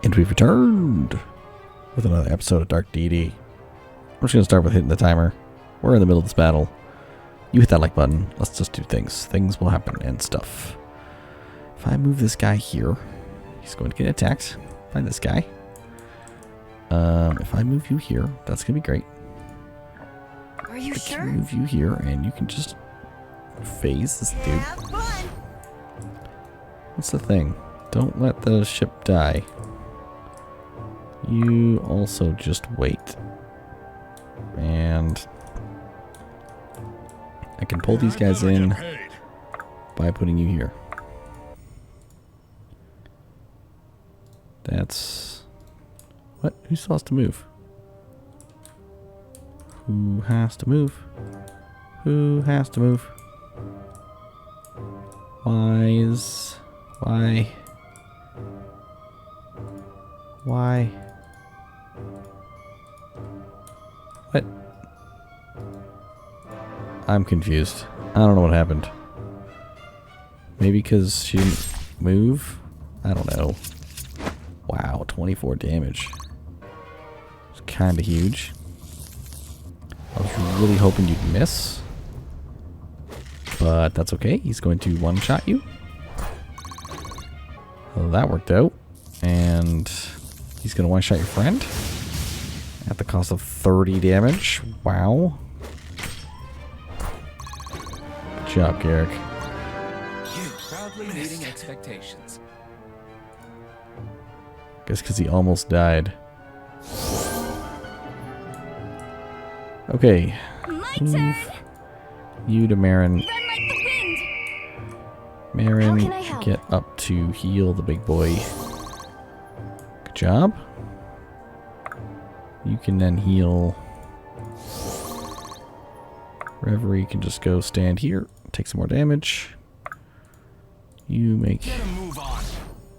And we've returned with another episode of Dark Deity. I'm just going to start with hitting the timer. We're in the middle of this battle. You hit that like button. Let's just do things. Things will happen and stuff. If I move this guy here, he's going to get attacked by this guy. If I move you here, that's going to be great. Are you sure? I can move you here and you can just phase this dude. What's the thing? Don't let the ship die. You also just wait. And I can pull these guys in by putting you here. That's... What? Who still has to move? Who has to move? Who has to move? Why? Why? What? I'm confused. I don't know what happened. Maybe because she didn't move? I don't know. Wow, 24 damage. It's kind of huge. I was really hoping you'd miss. But that's okay. He's going to one-shot you. Well, that worked out. And he's going to one-shot your friend. At the cost of 30 damage. Wow. Good job, Garrick. You proudly meeting expectations. Guess because he almost died. Okay. Move you to Marin. Marin, get up to heal the big boy. Good job. You can then heal. Reverie can just go stand here, take some more damage. You make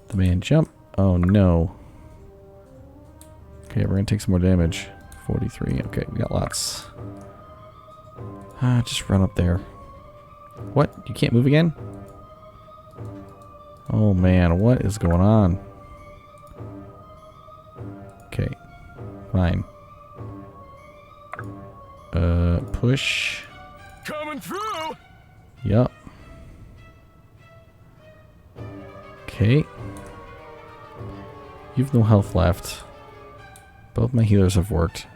the man jump. Oh no. Okay, we're gonna take some more damage. 43. Okay, we got lots. Just run up there. What? You can't move again? Oh man, what is going on? Okay. Fine. Push. Coming through. Yup. Okay. You've no health left. Both my healers have worked.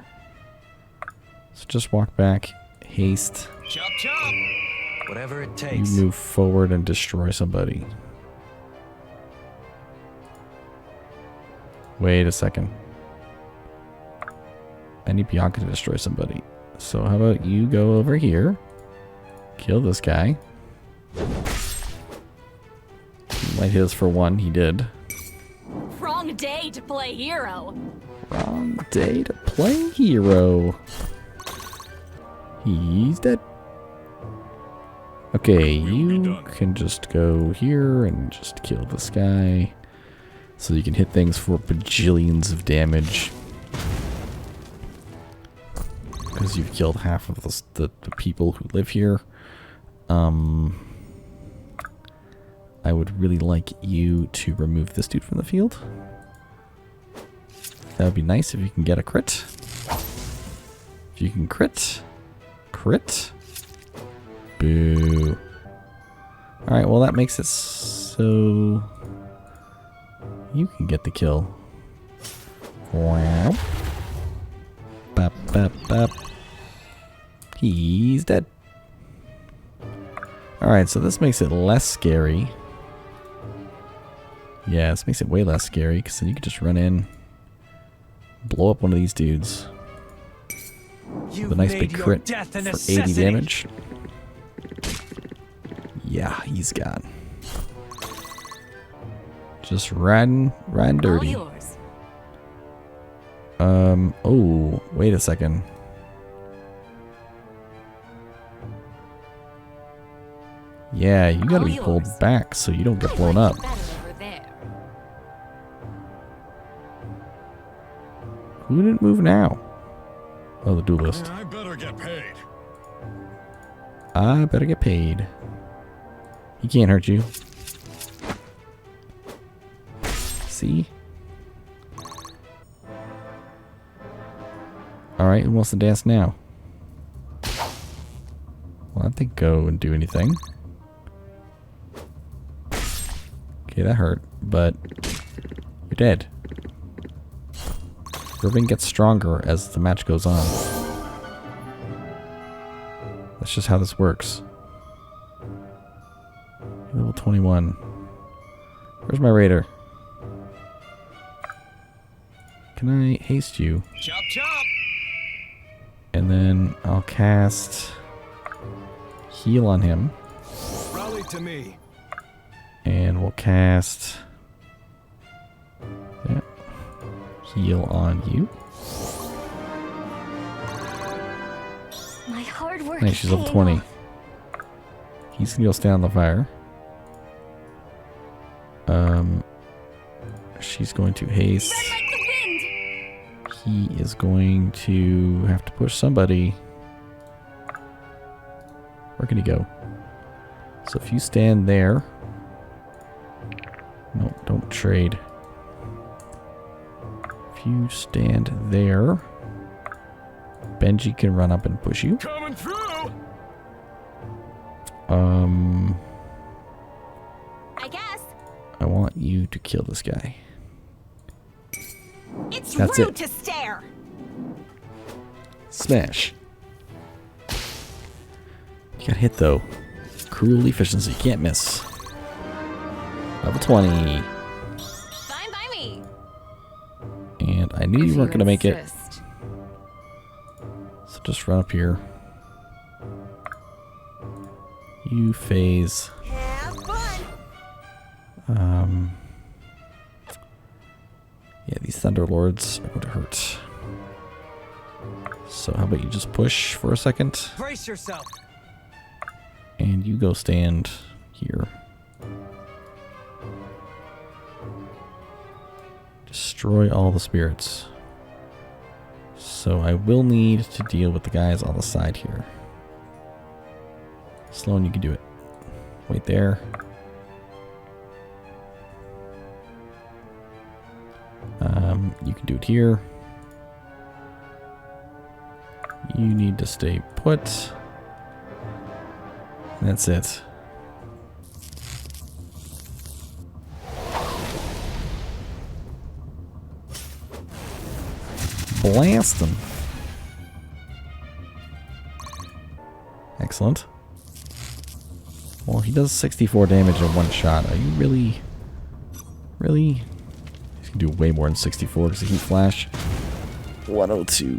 So just walk back. Haste. Chop chop. Whatever it takes. You move forward and destroy somebody. Wait a second. I need Bianca to destroy somebody. So how about you go over here. Kill this guy. He might hit us for one. He did. Wrong day to play hero. Wrong day to play hero. He's dead. Okay, you can just go here and just kill this guy. So you can hit things for bajillions of damage. Because you've killed half of the people who live here. I would really like you to remove this dude from the field. That would be nice if you can get a crit. If you can crit. Crit. Boo. Alright, well that makes it so... You can get the kill. Wow. Bap, bap, bap. He's dead. Alright, so this makes it less scary. Yeah, this makes it way less scary, because then you can just run in, blow up one of these dudes. With a nice big crit for 80 damage. Yeah, he's gone. Just riding dirty. Oh, wait a second. Yeah, you gotta be pulled back so you don't get blown up. Who didn't move now? Oh, the duelist. I better get paid. I better get paid. He can't hurt you. See? Alright, who wants to dance now? Well, I think go and do anything. Okay, that hurt, but you're dead. Irving gets stronger as the match goes on. That's just how this works. Level 21. Where's my raider? Can I haste you? Chop chop. And then I'll cast heal on him. Rally to me. And we'll cast heal on you. My hard work. Nice, she's level 20. He's gonna go stand on the fire. She's going to haste. Run like the wind. He is going to have to push somebody. Where can he go? So if you stand there. No, don't trade. If you stand there, Benji can run up and push you. Coming through. I guess. I want you to kill this guy. It's That's rude it. to stare. Smash. You got hit though. Cruel efficiency, can't miss. Level 20. Fine by me. And I knew you weren't gonna make it. Insist. So just run up here. You phase. Have fun. Yeah, these Thunder Lords are going to hurt. So how about you just push for a second? Brace yourself. And you go stand here. Destroy all the spirits. So I will need to deal with the guys on the side here. Sloan, you can do it. Wait there. You can do it here. You need to stay put. And that's it. Blast them. Excellent. Well, he does 64 damage in one shot. Are you really? Really? He's gonna do way more than 64 because of heat flash. 102.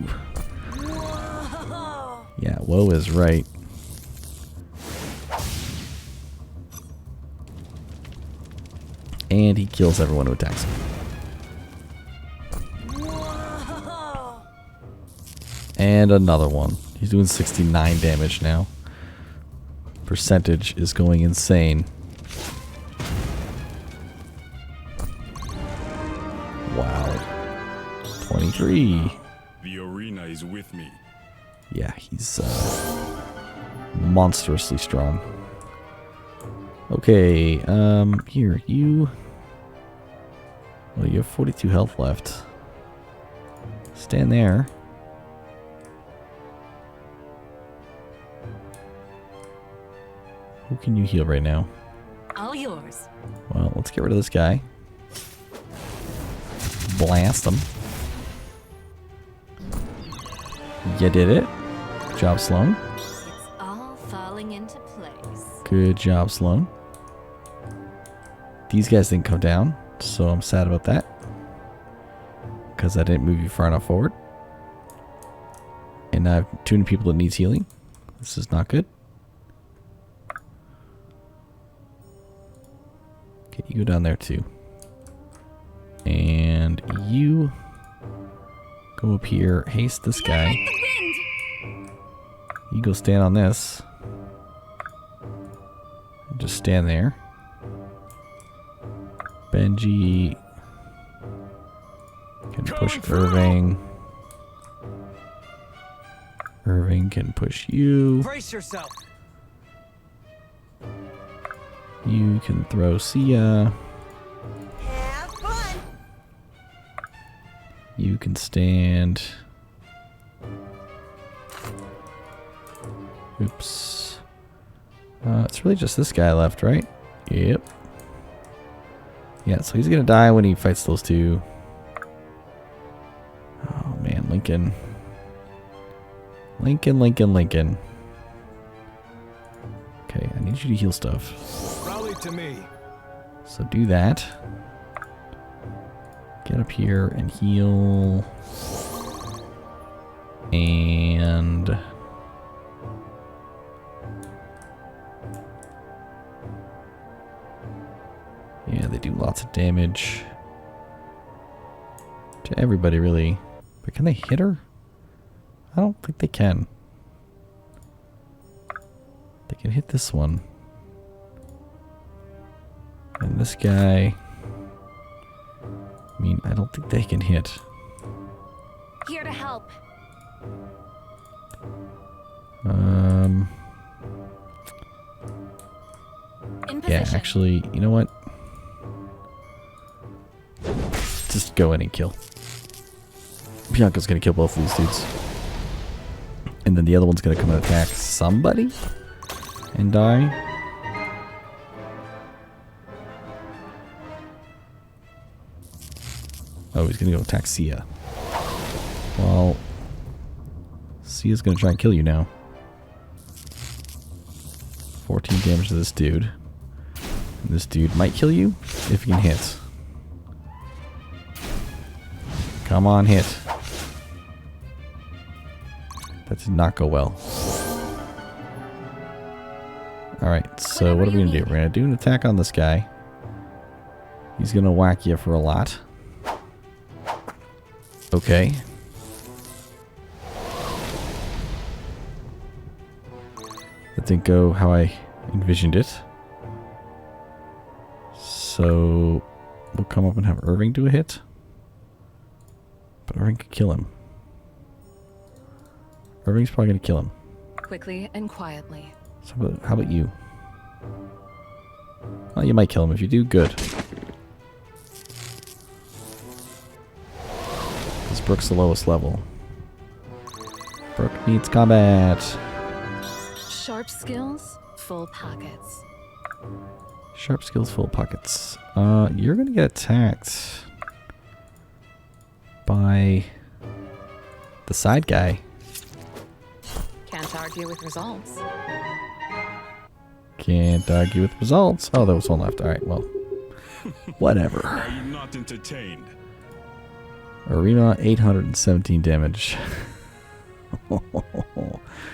Whoa. Yeah, whoa is right. And he kills everyone who attacks him. Whoa. And another one. He's doing 69 damage now. Percentage is going insane. Wow. 23. The arena is with me. Yeah, he's monstrously strong. Okay, here, you... Well, you have 42 health left. Stand there. Who can you heal right now? All yours. Well, let's get rid of this guy. Blast him. You did it. Good job, Sloan. It's all falling into place. Good job, Sloan. These guys didn't come down, so I'm sad about that. Because I didn't move you far enough forward. And I have too many people that needs healing. This is not good. Okay, you go down there too. And you go up here, haste this guy. Like the wind. You go stand on this. And just stand there. Benji can push Irving. Irving can push you. Brace yourself. You can throw Sia. Have fun. You can stand Oops. It's really just this guy left, right? Yep. Yeah, so he's gonna die when he fights those two. Oh man, Lincoln. Lincoln. Okay, I need you to heal stuff. Rally to me. So do that. Get up here and heal. And... yeah, they do lots of damage. To everybody, really. But can they hit her? I don't think they can. They can hit this one. And this guy... I mean, I don't think they can hit. Here to help. In Yeah, position. actually, you know what? Just go in and kill. Bianca's gonna kill both of these dudes. And then the other one's gonna come and attack somebody and die. Oh, he's gonna go attack Sia. Well, Sia's gonna try and kill you now. 14 damage to this dude. And this dude might kill you if he can hit. Come on, hit. That did not go well. Alright, so what are we gonna do? We're gonna do an attack on this guy. He's gonna whack you for a lot. Okay. That didn't go how I envisioned it. So we'll come up and have Irving do a hit. But Irving could kill him. Irving's probably going to kill him. Quickly and quietly. So how about you? Well, you might kill him. If you do, good. Because Brooke's the lowest level. Brooke needs combat. Sharp skills, full pockets. Sharp skills, full pockets. You're going to get attacked by the side guy. Can't argue with results. Can't argue with results. Oh, there was one left. Alright, well. Whatever. Are you not entertained? Arena 817 damage.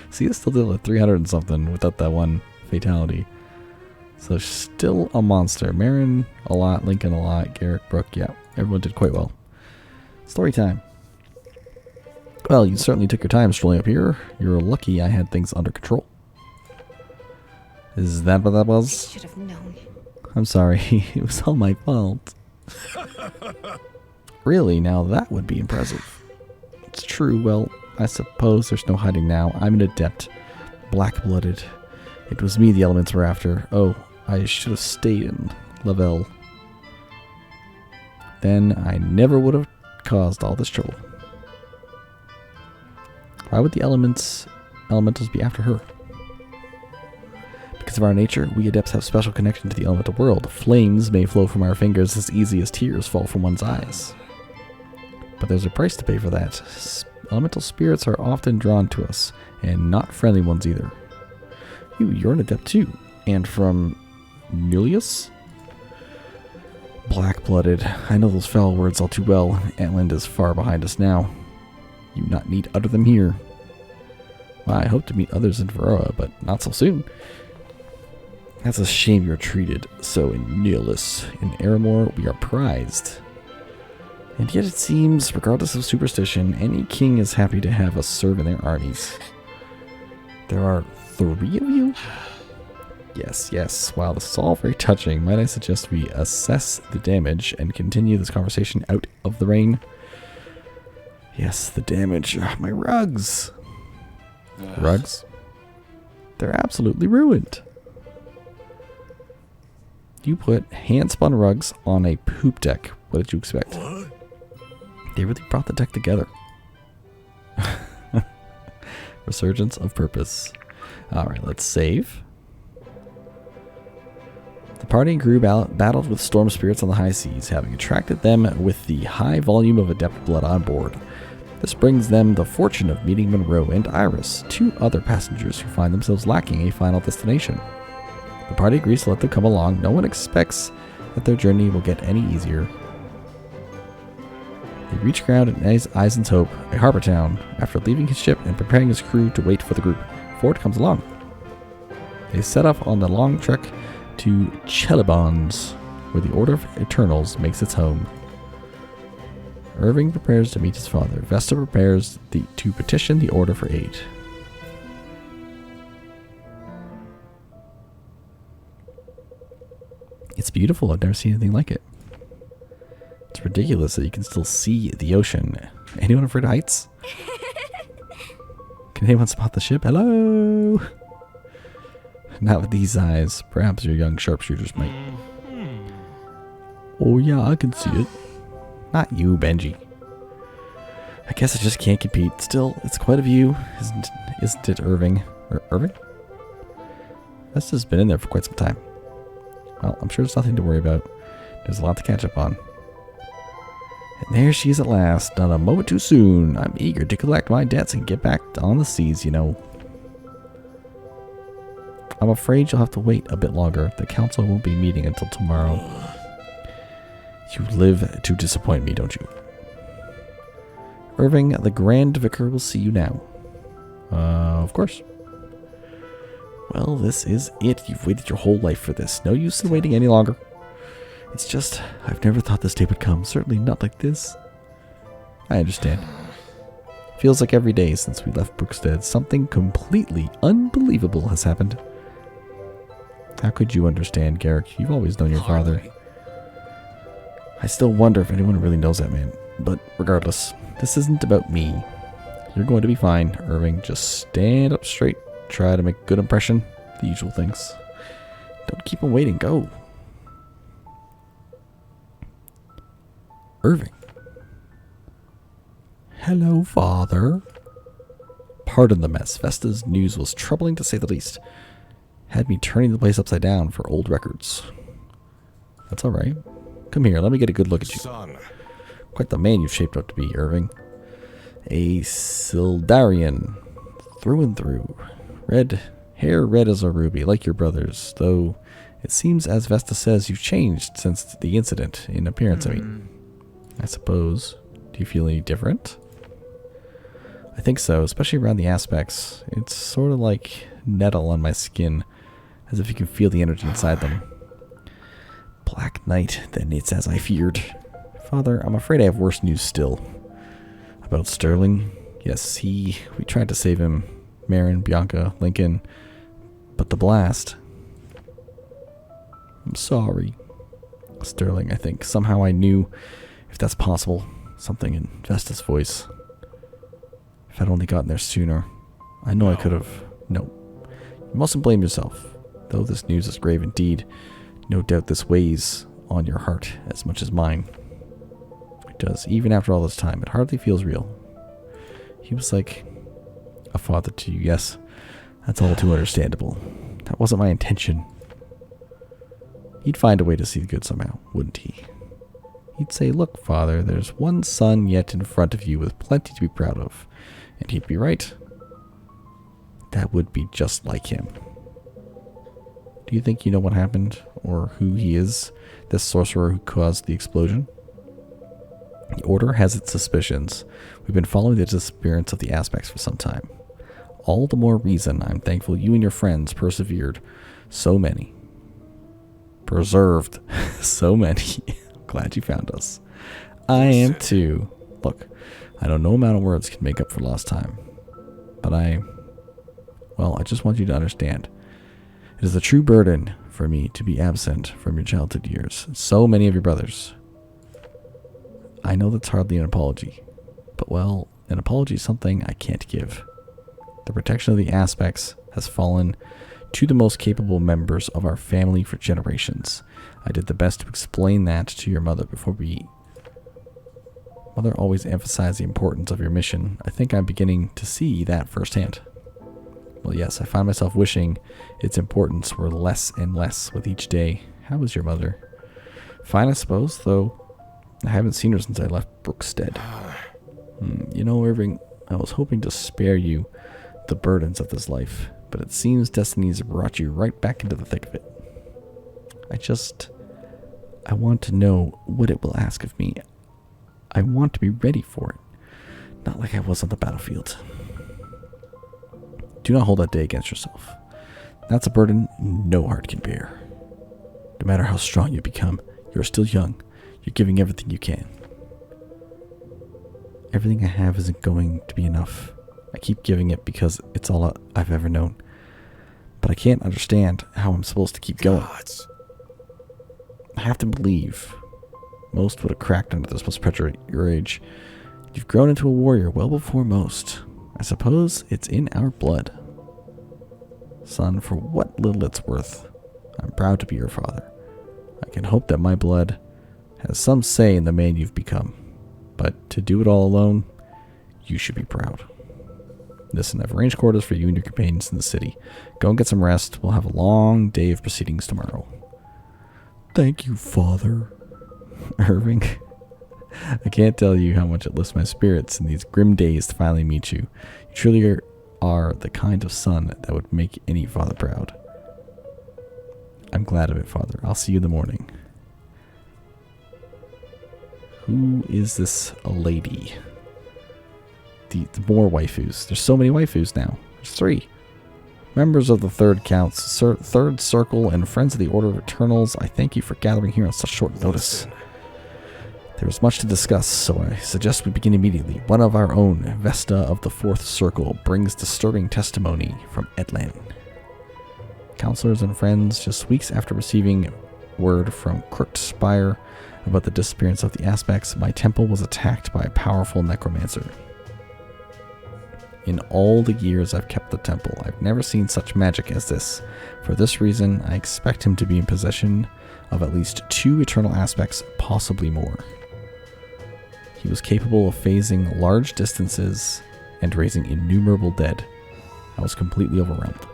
See, it's still dealing with 300 and something without that one fatality. So still a monster. Marin a lot, Lincoln a lot, Garrett, Brooke, yeah. Everyone did quite well. Story time. Well, you certainly took your time strolling up here. You're lucky I had things under control. Is that what that was? Should have known. I'm sorry. It was all my fault. Really? Now that would be impressive. It's true. Well, I suppose there's no hiding now. I'm an adept. Black-blooded. It was me the elements were after. Oh, I should have stayed in Lavelle. Then I never would have caused all this trouble. Why would the elementals be after her? Because of our nature, we adepts have special connection to the elemental world. Flames may flow from our fingers as easy as tears fall from one's eyes. But there's a price to pay for that. Elemental spirits are often drawn to us, and not friendly ones either. You're an adept too. And from Nullius? Black-blooded. I know those foul words all too well. Atland is far behind us now. You not need utter them here. Well, I hope to meet others in Varroa, but not so soon. That's a shame you're treated so in Nihilus. In Aramor, we are prized. And yet it seems, regardless of superstition, any king is happy to have us serve in their armies. There are 3 of you? Yes. Wow, this is all very touching. Might I suggest we assess the damage and continue this conversation out of the rain? Yes, the damage. My rugs. Rugs? They're absolutely ruined. You put hand-spun rugs on a poop deck. What did you expect? What? They really brought the deck together. Resurgence of purpose. Alright, let's save. The party and crew battled with storm spirits on the high seas, having attracted them with the high volume of adept blood on board. This brings them the fortune of meeting Monroe and Iris, 2 other passengers who find themselves lacking a final destination. The party agrees to let them come along. No one expects that their journey will get any easier. They reach ground in Eisen's Hope, a harbor town. After leaving his ship and preparing his crew to wait for the group, Ford comes along. They set off on the long trek to Chelibon's, where the Order of Eternals makes its home. Irving prepares to meet his father. Vesta prepares to petition the Order for aid. It's beautiful. I've never seen anything like it. It's ridiculous that you can still see the ocean. Anyone afraid of heights? Can anyone spot the ship? Hello? Not with these eyes. Perhaps your young sharpshooters might. Oh yeah, I can see it. Not you, Benji. I guess I just can't compete. Still, it's quite a view, isn't it, Irving? Irving? Vesta's been in there for quite some time. Well, I'm sure there's nothing to worry about. There's a lot to catch up on. And there she is at last. Not a moment too soon. I'm eager to collect my debts and get back on the seas, you know. I'm afraid you'll have to wait a bit longer. The council won't be meeting until tomorrow. You live to disappoint me, don't you? Irving, the Grand Vicar will see you now. Of course. Well, this is it. You've waited your whole life for this. No use in waiting any longer. It's just, I've never thought this day would come. Certainly not like this. I understand. Feels like every day since we left Brookstead, something completely unbelievable has happened. How could you understand, Garrick? You've always known your father. I still wonder if anyone really knows that man. But regardless, this isn't about me. You're going to be fine, Irving. Just stand up straight. Try to make a good impression. The usual things. Don't keep him waiting. Go. Irving. Hello, father. Pardon the mess. Vesta's news was troubling to say the least. Had me turning the place upside down for old records. That's alright. Come here, let me get a good look at you. Son. Quite the man you've shaped up to be, Irving. A Sildarian. Through and through. Hair red as a ruby, like your brother's. Though, it seems as Vesta says you've changed since the incident, in appearance, I mean. I suppose. Do you feel any different? I think so, especially around the aspects. It's sort of like nettle on my skin, as if you can feel the energy inside them. Black Knight, then it's as I feared. Father, I'm afraid I have worse news still. About Sterling? Yes, we tried to save him. Marin, Bianca, Lincoln. But the blast. I'm sorry. Sterling, I think. Somehow I knew, if that's possible, something in Vesta's voice. If I'd only gotten there sooner. I know I could have. No. You mustn't blame yourself. Though this news is grave indeed, no doubt this weighs on your heart as much as mine. It does. Even after all this time, it hardly feels real. He was like a father to you, yes. That's all too understandable. That wasn't my intention. He'd find a way to see the good somehow, wouldn't he? He'd say, look, father, there's one son yet in front of you with plenty to be proud of. And he'd be right. That would be just like him. Do you think you know what happened? Or who he is? This sorcerer who caused the explosion? The Order has its suspicions. We've been following the disappearance of the aspects for some time. All the more reason I'm thankful you and your friends persevered. So many. Preserved. So many. Glad you found us. I am too. Look, I know no amount of words can make up for lost time. But I just want you to understand. It is a true burden for me to be absent from your childhood years. So many of your brothers. I know that's hardly an apology. But well, an apology is something I can't give. The protection of the aspects has fallen to the most capable members of our family for generations. I did the best to explain that to your mother before we... Mother always emphasized the importance of your mission. I think I'm beginning to see that firsthand. Well, yes, I find myself wishing its importance were less and less with each day. How is your mother? Fine, I suppose, though I haven't seen her since I left Brookstead. You know, Irving, I was hoping to spare you the burdens of this life, but it seems destiny's brought you right back into the thick of it. I want to know what it will ask of me. I want to be ready for it, not like I was on the battlefield. Do not hold that day against yourself. That's a burden no heart can bear. No matter how strong you become, you're still young. You're giving everything you can. Everything I have isn't going to be enough. I keep giving it because it's all I've ever known. But I can't understand how I'm supposed to keep going. I have to believe most would have cracked under this most pressure at your age. You've grown into a warrior well before most. I suppose it's in our blood. Son, for what little it's worth, I'm proud to be your father. I can hope that my blood has some say in the man you've become. But to do it all alone, you should be proud. Listen, I've arranged quarters for you and your companions in the city. Go and get some rest. We'll have a long day of proceedings tomorrow. Thank you, Father. Irving, I can't tell you how much it lifts my spirits in these grim days to finally meet you. You truly are the kind of son that would make any father proud. I'm glad of it, Father. I'll see you in the morning. Who is this lady? The more waifus. There's so many waifus now. There's 3. Members of the Third Counts, Third Circle, and Friends of the Order of Eternals, I thank you for gathering here on such short notice. There is much to discuss, so I suggest we begin immediately. One of our own, Vesta of the Fourth Circle, brings disturbing testimony from Edlan. Counselors and friends, just weeks after receiving word from Crooked Spire about the disappearance of the aspects, my temple was attacked by a powerful necromancer. In all the years I've kept the temple, I've never seen such magic as this. For this reason, I expect him to be in possession of at least 2 eternal aspects, possibly more. He was capable of phasing large distances and raising innumerable dead. I was completely overwhelmed.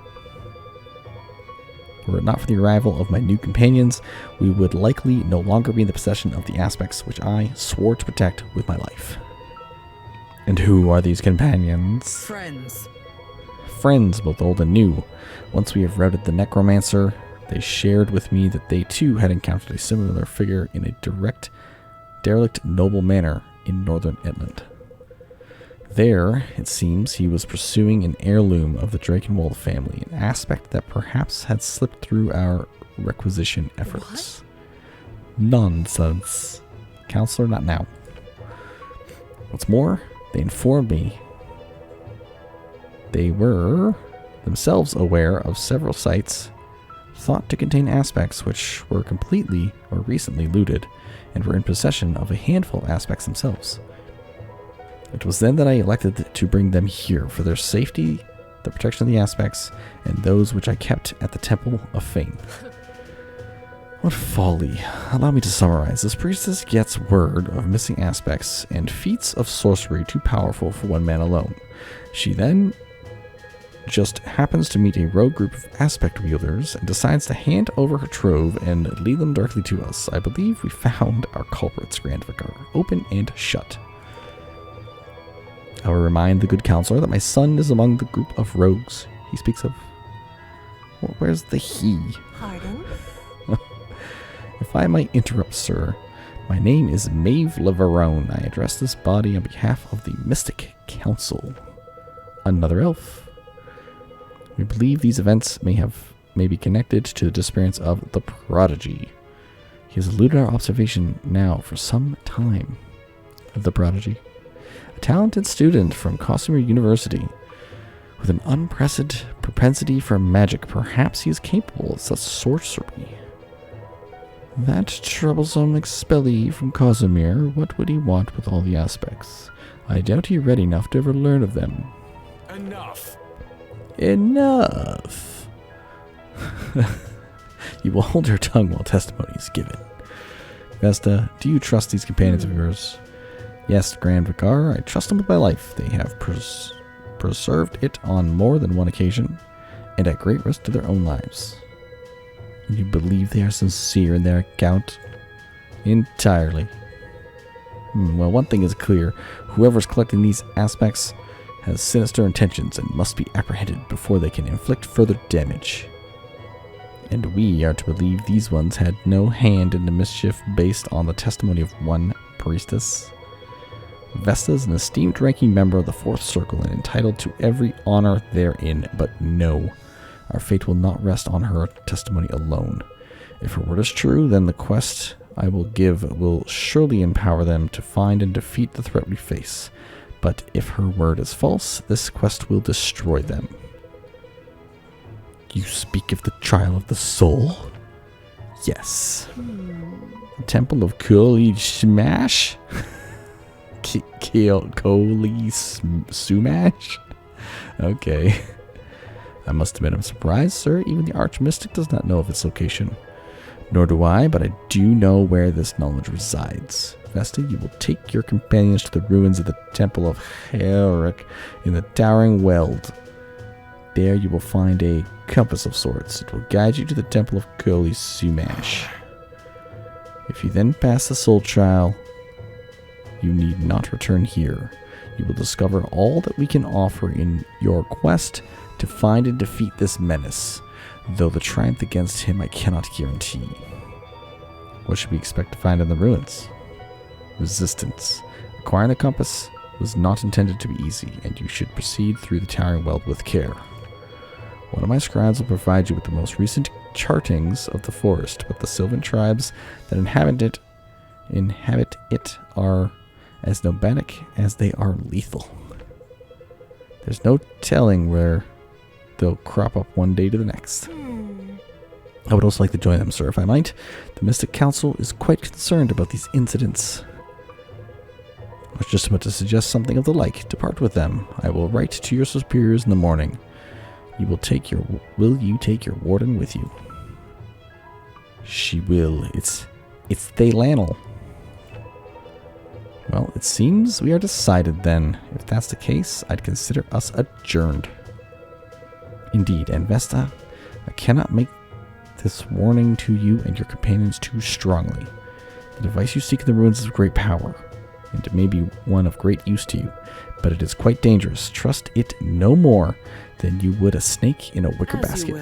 Were it not for the arrival of my new companions, we would likely no longer be in the possession of the aspects which I swore to protect with my life. And who are these companions? Friends, both old and new. Once we have routed the necromancer, they shared with me that they too had encountered a similar figure in a derelict noble manor in northern Edland. There, it seems, he was pursuing an heirloom of the Drakenwald family, an aspect that perhaps had slipped through our requisition efforts. What? Nonsense. Counselor, not now. What's more, they informed me they were themselves aware of several sites thought to contain aspects which were completely or recently looted and were in possession of a handful of aspects themselves. It was then that I elected to bring them here for their safety, the protection of the aspects, and those which I kept at the Temple of Fame. What folly. Allow me to summarize. This priestess gets word of missing aspects and feats of sorcery too powerful for one man alone. She then just happens to meet a rogue group of aspect wielders and decides to hand over her trove and lead them directly to us. I believe we found our culprits, Grand Vicar, open and shut. I will remind the good counselor that my son is among the group of rogues he speaks of. Where's the he? Pardon? If I might interrupt, sir, my name is Maeve Leverone. I address this body on behalf of the Mystic Council. Another elf. We believe these events may be connected to the disappearance of the Prodigy. He has eluded our observation now for some time. The Prodigy. A talented student from Costumer University with an unprecedented propensity for magic. Perhaps he is capable of such sorcery. That troublesome expellee from Cosmere, what would he want with all the aspects? I doubt he read enough to ever learn of them. Enough. Enough. You will hold your tongue while testimony is given. Vesta, do you trust these companions of yours? Yes, Grand Vicar, I trust them with my life. They have preserved it on more than one occasion, and at great risk to their own lives. You believe they are sincere in their account? Entirely. Well, one thing is clear. Whoever's collecting these aspects has sinister intentions and must be apprehended before they can inflict further damage. And we are to believe these ones had no hand in the mischief based on the testimony of one priestess. Vesta is an esteemed ranking member of the Fourth Circle and entitled to every honor therein, but no, our fate will not rest on her testimony alone. If her word is true, then the quest I will give will surely empower them to find and defeat the threat we face. But if her word is false, this quest will destroy them. You speak of the trial of the soul? Yes. The Temple of Koli Smash? Koli Sumash? Okay. I must admit I'm surprised, sir. Even the Archmystic does not know of its location. Nor do I, but I do know where this knowledge resides. Vesta, you will take your companions to the ruins of the Temple of Herrick in the Towering Weld. There you will find a compass of sorts. It will guide you to the Temple of Koli Sumash. If you then pass the soul trial, you need not return here. You will discover all that we can offer in your quest to find and defeat this menace, though the triumph against him I cannot guarantee. What should we expect to find in the ruins? Resistance. Acquiring the compass was not intended to be easy, and you should proceed through the Towering Weld with care. One of my scribes will provide you with the most recent chartings of the forest, but the Sylvan tribes that inhabit it are as nomadic as they are lethal. There's no telling where they'll crop up one day to the next. I would also like to join them, sir, if I might. The Mystic Council is quite concerned about these incidents. I was just about to suggest something of the like. Depart with them. I will write to your superiors in the morning. Will you take your warden with you? She will. It's Thaylanel. Well, it seems we are decided then. If that's the case, I'd consider us adjourned. Indeed, and Vesta, I cannot make this warning to you and your companions too strongly. The device you seek in the ruins is of great power, and it may be one of great use to you, but it is quite dangerous. Trust it no more than you would a snake in a wicker basket.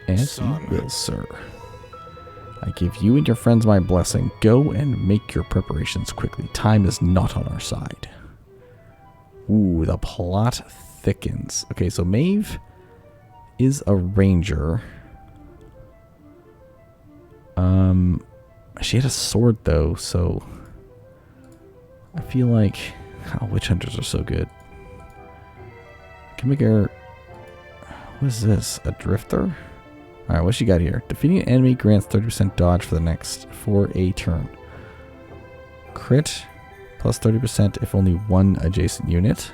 As you will, sir. I give you and your friends my blessing. Go and make your preparations quickly. Time is not on our side. Ooh, the plot thickens. Okay, so Maeve is a ranger. She had a sword though, so I feel like witch hunters are so good. Can we make her? What is this? A drifter? Alright, what she got here? Defeating an enemy grants 30% dodge for a turn. Crit plus 30% if only one adjacent unit.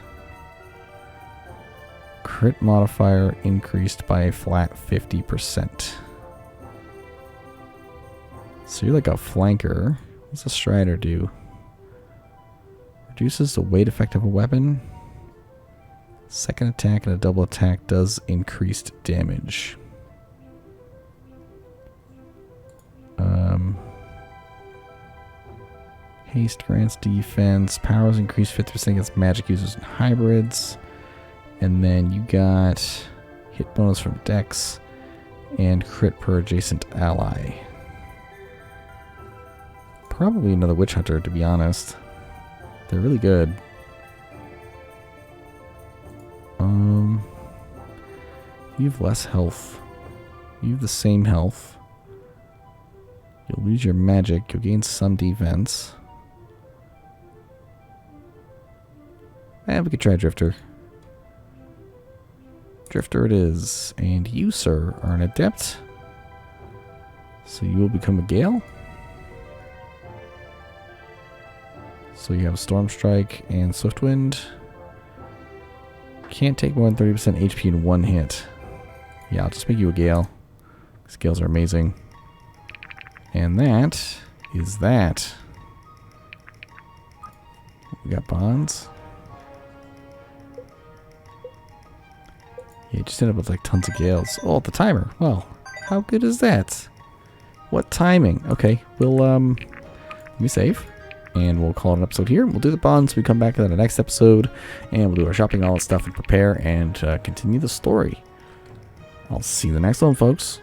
Crit modifier increased by a flat 50%. So you're like a flanker. What's a strider do? Reduces the weight effect of a weapon. Second attack and a double attack does increased damage. Haste grants defense. Powers increase 50% against magic users and hybrids. And then you got hit bonus from Dex and crit per adjacent ally. Probably another witch hunter, to be honest. They're really good. You have less health. You have the same health. You'll lose your magic. You'll gain some defense. We could try Drifter. Drifter it is. And you, sir, are an adept. So you will become a Gale. So you have Storm Strike and Swiftwind. Can't take more than 30% HP in one hit. Yeah, I'll just make you a Gale. These Gales are amazing. And that is that. We got bonds. Yeah, just ended up with like tons of gales. Oh, the timer. Well, how good is that? What timing? Okay, we'll let me save. And we'll call it an episode here. We'll do the bonds. We come back in the next episode. And we'll do our shopping, all that stuff, and prepare and continue the story. I'll see you in the next one, folks.